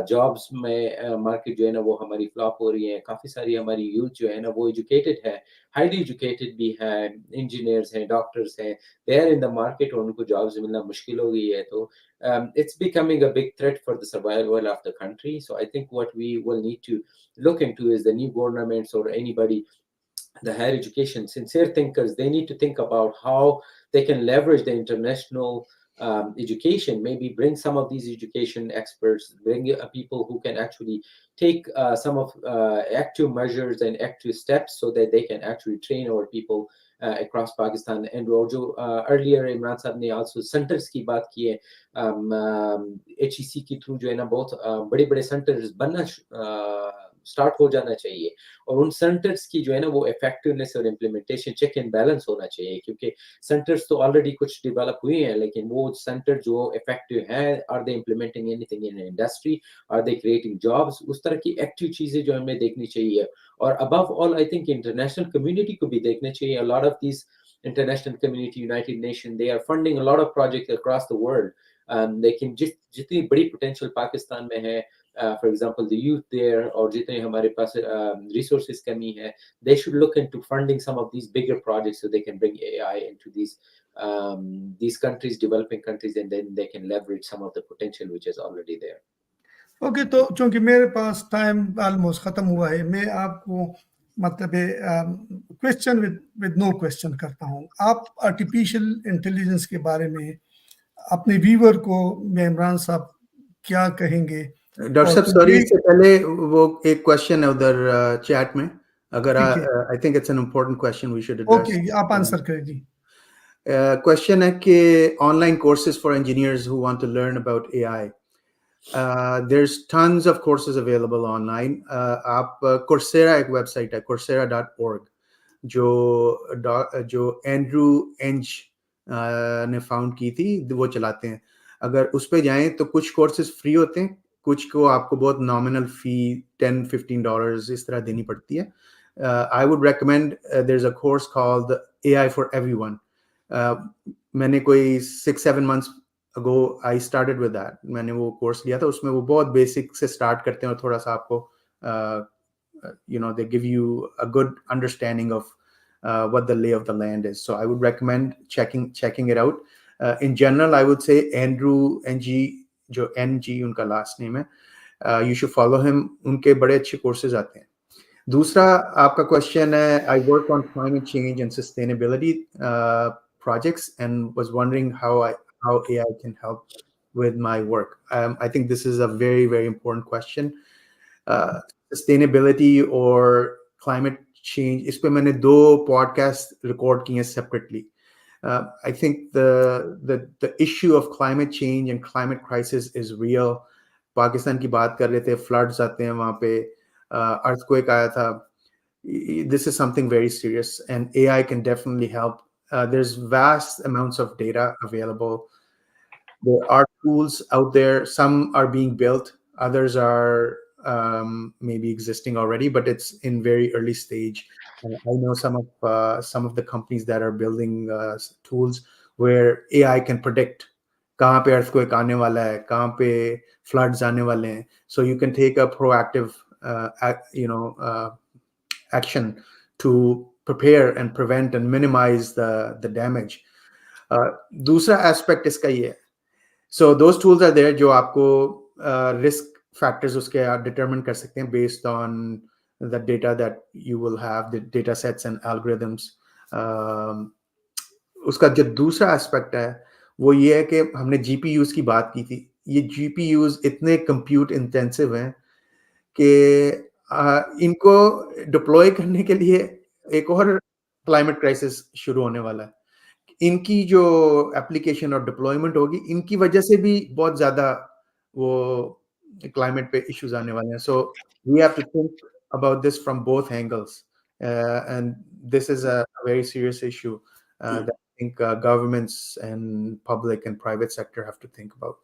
जॉब्स में मार्केट जो है ना वो हमारी फ्लॉप हो रही है। काफ़ी सारी हमारी यूथ जो है ना वो एजुकेटेड है, हाईली एजुकेटेड भी है, इंजीनियर्स हैं, डॉक्टर्स हैं, they are in the market और उनको जॉब्स मिलना मुश्किल हो गई है। तो it's becoming a big threat for the survival of the country. So I think what we will need to look into is the new governments or anybody, the higher education, sincere thinkers, they need to think about how they can leverage the international education, maybe bring some of these education experts, bring people who can actually take some of active measures and active steps so that they can actually train our people across Pakistan. And जो earlier Imran साहब ने also centers की बात की है, HEC के through जो है ना बहुत बड़े बड़े centers बनना स्टार्ट हो जाना चाहिए, और उन सेंटर्स की जो है ना वो इफेक्टिवनेस और इम्प्लीमेंटेशन चेक एंड बैलेंस होना चाहिए, क्योंकि सेंटर्स तो ऑलरेडी कुछ डेवलप हुए हैं, लेकिन वो सेंटर जो इफेक्टिव हैं, are they implementing anything in industry, are they creating jobs, उस तरह की एक्टिव चीजें जो हमें देखनी चाहिए। और above all I think international community को भी देखना चाहिए। A lot of this international community, United Nations, they are funding a lot of projects across the world. लेकिन जितनी बड़ी potential पाकिस्तान में है, for example, the youth there, और जितने हमारे पास resources कमी है, they should look into funding some of these bigger projects so they can bring AI into these countries, developing countries, and then they can leverage some of the potential which is already there. Okay, तो चूंकि मेरे पास time almost ख़त्म हुआ है, मैं आपको मतलब question with no question करता हूँ। आप आर्टिफिशियल इंटेलिजेंस के बारे में अपने व्यूअर को, मैं इमरान साहब, क्या कहेंगे? डॉक्टर साहब सॉरी, इससे पहले वो एक क्वेश्चन है उधर चैट में, अगर I think it's an important question we should address. Okay, आप आंसर करें जी। क्वेश्चन है कि online courses for engineers who want to learn about AI, there's tons of courses available online. आप Coursera एक वेबसाइट है, coursera.org, जो Andrew एंज ने फाउंड की थी, वो चलाते हैं। अगर उस पे जाएं तो कुछ कोर्सेज फ्री होते हैं, कुछ को आपको बहुत नॉमिनल फी $10-15 इस तरह देनी पड़ती है। I would recommend there is a course called AI for everyone. मैंने कोई 6-7 months ago I started with that. मैंने वो कोर्स लिया था, उसमें वो बहुत बेसिक से स्टार्ट करते हैं और थोड़ा सा आपको they give you a good understanding of what the lay of the land is. So I would recommend checking it out. In general, I would say Andrew NG, जो NG उनका last name है, you should follow him. उनके बड़े अच्छे courses आते हैं। दूसरा आपका क्वेश्चन है, I work on climate change and sustainability projects and was wondering how AI can help with my work. I think this is a very, very important question. Sustainability or climate change, इस पे मैंने 2 podcast record किए separately. I think the issue of climate change and climate crisis is real. Pakistan की बात कर रहे थे, floods आते हैं वहाँ पे, earthquake आया था. This is something very serious, and AI can definitely help. There's vast amounts of data available. There are tools out there. Some are being built. Others are maybe existing already, but it's in very early stage. I know some of the companies that are building tools where AI can predict कहाँ पे earthquake आने वाला है, कहाँ पे floods आने वाले हैं. So you can take a proactive action to prepare and prevent and minimize the damage. दूसरा aspect इसका ये है. So those tools are there जो आपको risk factors उसके आप determine कर सकते हैं based on the data that you will have, the data sets and algorithms. उसका जो दूसरा aspect है वो ये है कि हमने GPUs की बात की थी. ये GPUs इतने compute intensive हैं कि इनको deploy करने के लिए एक और climate crisis शुरू होने वाला है. इनकी जो एप्लीकेशन और डिप्लॉयमेंट होगी, इनकी वजह से भी बहुत ज्यादा वो क्लाइमेट पे इश्यूज आने वाले हैं. So we have to think about this from both angles, and this is a very serious issue that I think governments and public and private sector have to think about.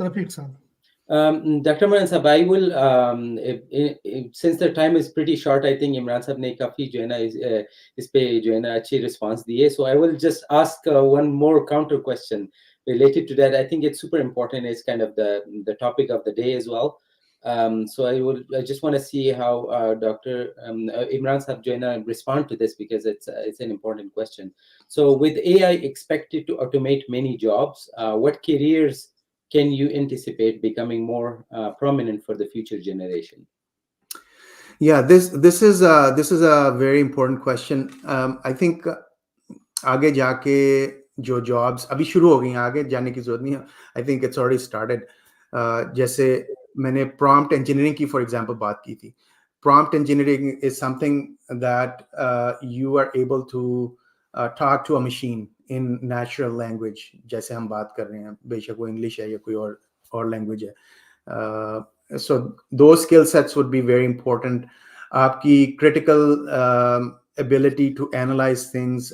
Rafiq sir. Dr. Imran Sahab, I will, since the time is pretty short, I think Imran Sahab ne काफी जो है ना इस पे जो है ना अच्छी response दिए. So I will just ask one more counter question related to that. I think it's super important. It's kind of the topic of the day as well. So I just want to see how Dr. Imran Sahab jo hai na respond to this, because it's an important question. So with AI expected to automate many jobs, what careers can you anticipate becoming more prominent for the future generation? Yeah, this is a very important question. I think आगे जाके जो jobs अभी शुरू हो गई हैं, आगे जाने की जरूरत नहीं है, I think it's already started. जैसे मैंने प्रॉम्प्ट इंजीनियरिंग की फॉर एग्जांपल बात की थी। Prompt engineering is something that you are able to talk to a machine in natural language, जैसे हम बात कर रहे हैं, बेशक वो इंग्लिश है या कोई और लैंग्वेज है। सो दो skill sets would be very important. आपकी critical ability to analyze things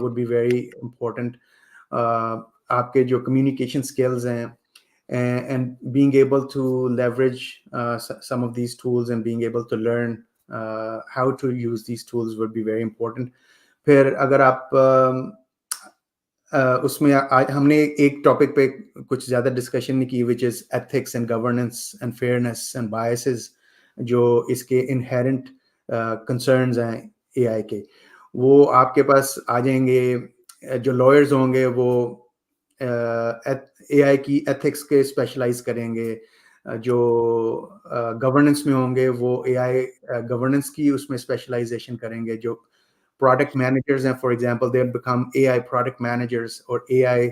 would be very important. आपके जो communication skills हैं and being able to leverage some of these tools and being able to learn how to use these tools would be very important. फिर अगर आप उसमें हमने एक topic पे कुछ ज़्यादा डिस्कशन नहीं की, which is ethics and governance and fairness and biases, जो इसके इनहेरेंट कंसर्न्स हैं एआई के, वो आपके पास आ जाएंगे। जो लॉयर्स होंगे वो एआई की एथिक्स के स्पेशलाइज करेंगे, जो गवर्नेंस में होंगे वो एआई गवर्नेंस की उसमें स्पेशलाइजेशन करेंगे। जो product managers and for example they'll become AI product managers or AI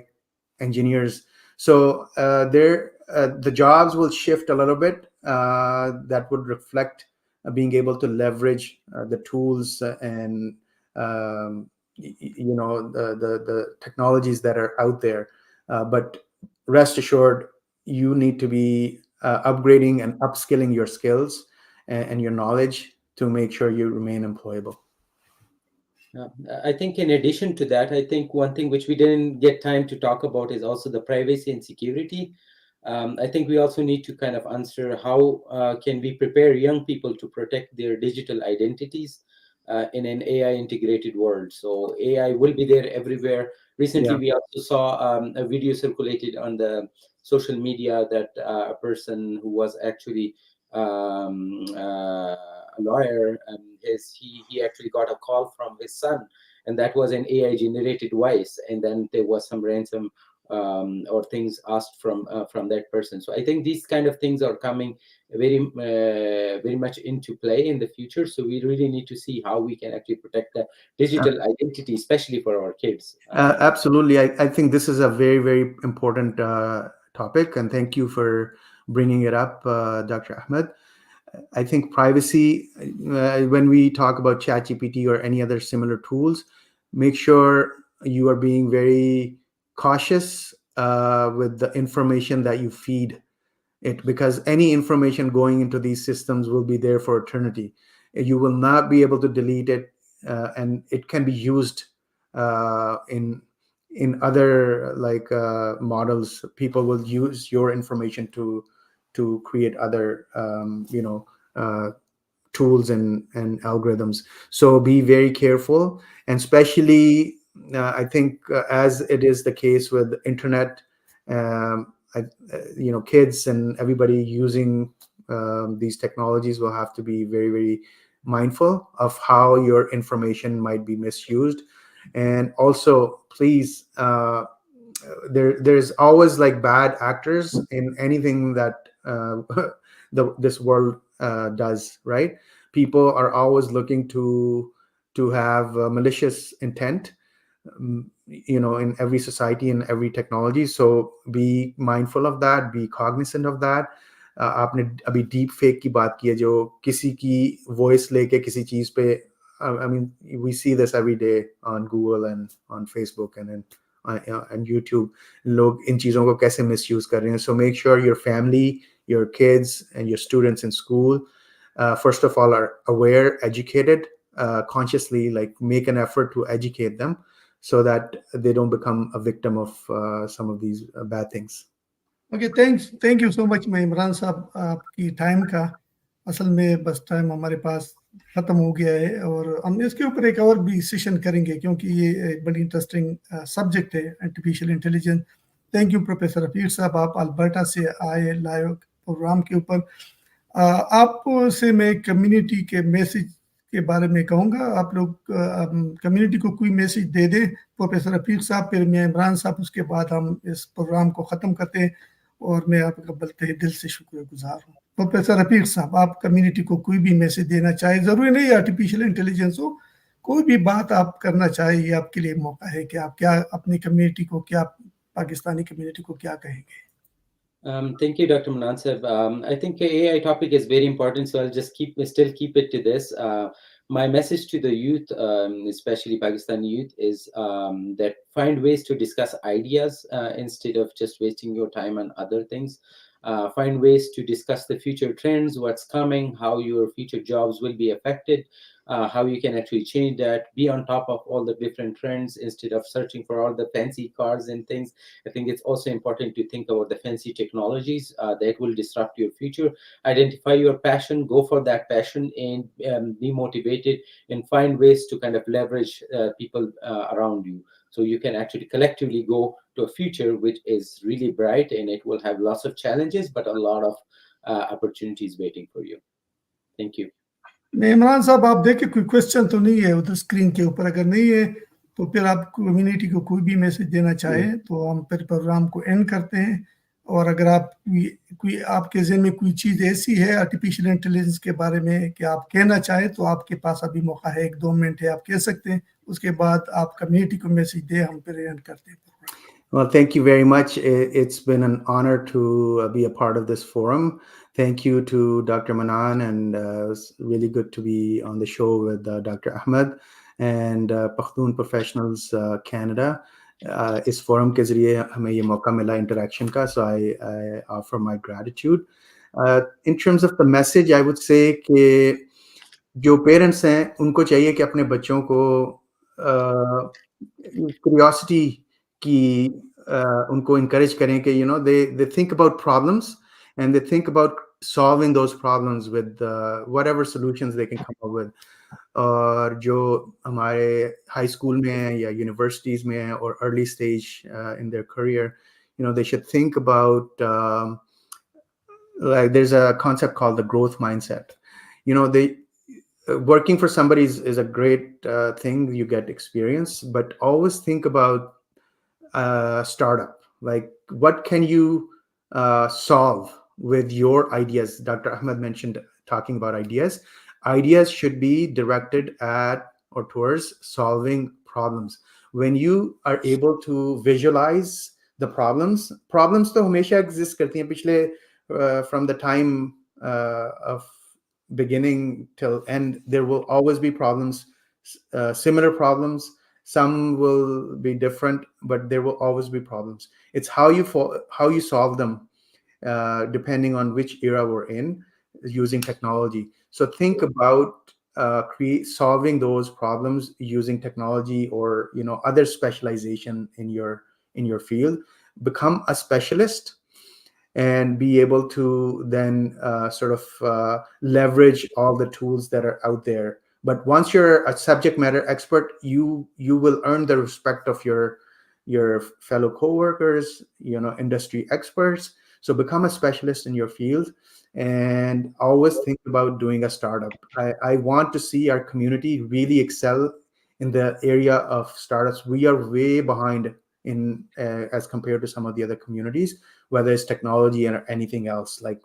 engineers. So the jobs will shift a little bit, that would reflect being able to leverage the tools and the technologies that are out there, but rest assured you need to be upgrading and upskilling your skills and your knowledge to make sure you remain employable. I think in addition to that, I think one thing which we didn't get time to talk about is also the privacy and security. I think we also need to kind of answer how can we prepare young people to protect their digital identities in an AI integrated world. So AI will be there everywhere. Recently, we also saw a video circulated on the social media that a person who was actually a lawyer, he actually got a call from his son, and that was an AI generated voice, and then there was some ransom or things asked from that person. So I think these kind of things are coming very much into play in the future. So we really need to see how we can actually protect the digital identity, especially for our kids. Absolutely. I think this is a very, very important topic, and thank you for bringing it up, Dr. Ahmed. I think privacy, when we talk about ChatGPT or any other similar tools, make sure you are being very cautious with the information that you feed it, because any information going into these systems will be there for eternity. You will not be able to delete it, and it can be used in other models. People will use your information to create other tools and algorithms. So be very careful, and especially I think as it is the case with internet, kids and everybody using these technologies will have to be very, very mindful of how your information might be misused. And also, please, there's always like bad actors in anything that this world does, right? People are always looking to have malicious intent, in every society and every technology. So be mindful of that, be cognizant of that. आपने अभी deep fake की बात की है, जो किसी की voice लेके किसी चीज पे, I mean, we see this every day on Google and on Facebook and YouTube. लोग इन चीजों को कैसे misuse कर रहे हैं. So make sure your family, your kids, and your students in school, first of all, are aware, educated, consciously, like make an effort to educate them so that they don't become a victim of some of these bad things. Okay, thank you so much, मैं इमरान साहब आपकी time का, असल में बस time हमारे पास ख़त्म हो गया है, और हम इसके ऊपर एक और भी सेशन करेंगे क्योंकि ये एक बड़ी इंटरेस्टिंग सब्जेक्ट है, artificial intelligence. Thank you professor Rafiq साहब, आप अल्बर्टा से आए लाइव प्रोग्राम के ऊपर। आप से मैं कम्युनिटी के मैसेज के बारे में कहूँगा, आप लोग कम्युनिटी को कोई मैसेज दे दें, प्रोफेसर रफीक साहब, फिर मैं इमरान साहब, उसके बाद हम इस प्रोग्राम को ख़त्म करते हैं, और मैं आपका बल्कि दिल से शुक्रगुजार हूँ। प्रोफेसर रफीक साहब, आप कम्युनिटी को कोई भी मैसेज देना चाहे, ज़रूरी नहीं आर्टिफिशियल इंटेलिजेंस हो, कोई भी बात आप करना चाहे, ये आपके लिए मौका है कि आप क्या अपनी कम्युनिटी को, क्या पाकिस्तानी कम्युनिटी को क्या कहेंगे? Thank you, Dr. Manan sir. I think AI topic is very important, so I'll just still keep it to this. My message to the youth, especially Pakistani youth, is that find ways to discuss ideas instead of just wasting your time on other things. Find ways to discuss the future trends, what's coming, how your future jobs will be affected, how you can actually change that. Be on top of all the different trends instead of searching for all the fancy cars and things. I think it's also important to think about the fancy technologies that will disrupt your future. Identify your passion, go for that passion, and be motivated and find ways to kind of leverage people around you. So you can actually collectively go to a future which is really bright, and it will have lots of challenges, but a lot of opportunities waiting for you. Thank you. Imran साहब, आप देखिए कोई question तो नहीं है उधर screen के ऊपर, अगर नहीं है तो फिर आप कम्युनिटी को कोई भी मैसेज देना चाहें तो हम फिर प्रोग्राम को एंड करते हैं। और अगर आप कोई आपके ज़हन में कोई चीज़ ऐसी है आर्टिफिशियल इंटेलिजेंस के बारे में कि आप कहना चाहें तो आपके पास अभी मौका है, 1-2 मिनट है, आप कह सकते हैं। उसके बाद आप कम्युनिटी को मैसेज दें, हम फिर एंड करते हैं। Well, thank you very much. It's been an honor to be a part of this forum. Thank you to Dr. Manan, and it was really good to be on the show with Dr. Ahmed and Pakhtum Professionals Canada. इस forum के ज़रिए हमें ये मौका मिला interaction का, so I offer my gratitude. In terms of the message, I would say कि जो parents हैं उनको चाहिए कि अपने बच्चों को curiosity की उनको encourage करें कि they think about problems and they think about solving those problems with whatever solutions they can come up with. और जो हमारे high school में हैं या universities में हैं or early stage in their career, they should think about like there's a concept called the growth mindset. They working for somebody is a great thing. You get experience, but always think about startup. Like, what can you solve with your ideas? Dr. Ahmed mentioned talking about ideas. Ideas should be directed at or towards solving problems. When you are able to visualize the problems तो हमेशा exist करती हैं पिछले from the time of beginning till end. There will always be problems, similar problems. Some will be different, but there will always be problems. It's how you solve them, depending on which era we're in, using technology. So think about solving those problems using technology or other specialization in your field. Become a specialist and be able to then sort of leverage all the tools that are out there. But once you're a subject matter expert, you will earn the respect of your fellow coworkers, industry experts. So become a specialist in your field and always think about doing a startup. I want to see our community really excel in the area of startups. We are way behind in as compared to some of the other communities, whether it's technology or anything else. Like,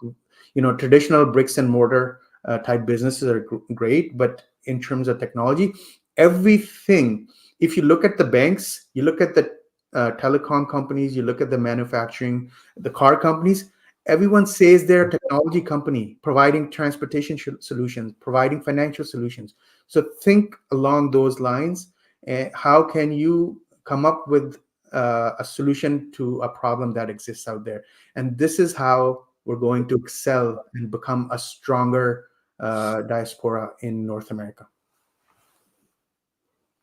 traditional bricks and mortar type businesses are great, but in terms of technology, everything, if you look at the banks, you look at the telecom companies, you look at the manufacturing, the car companies, everyone says they're a technology company providing transportation solutions, providing financial solutions. So think along those lines. How can you come up with a solution to a problem that exists out there? And this is how we're going to excel and become a stronger diaspora in North America.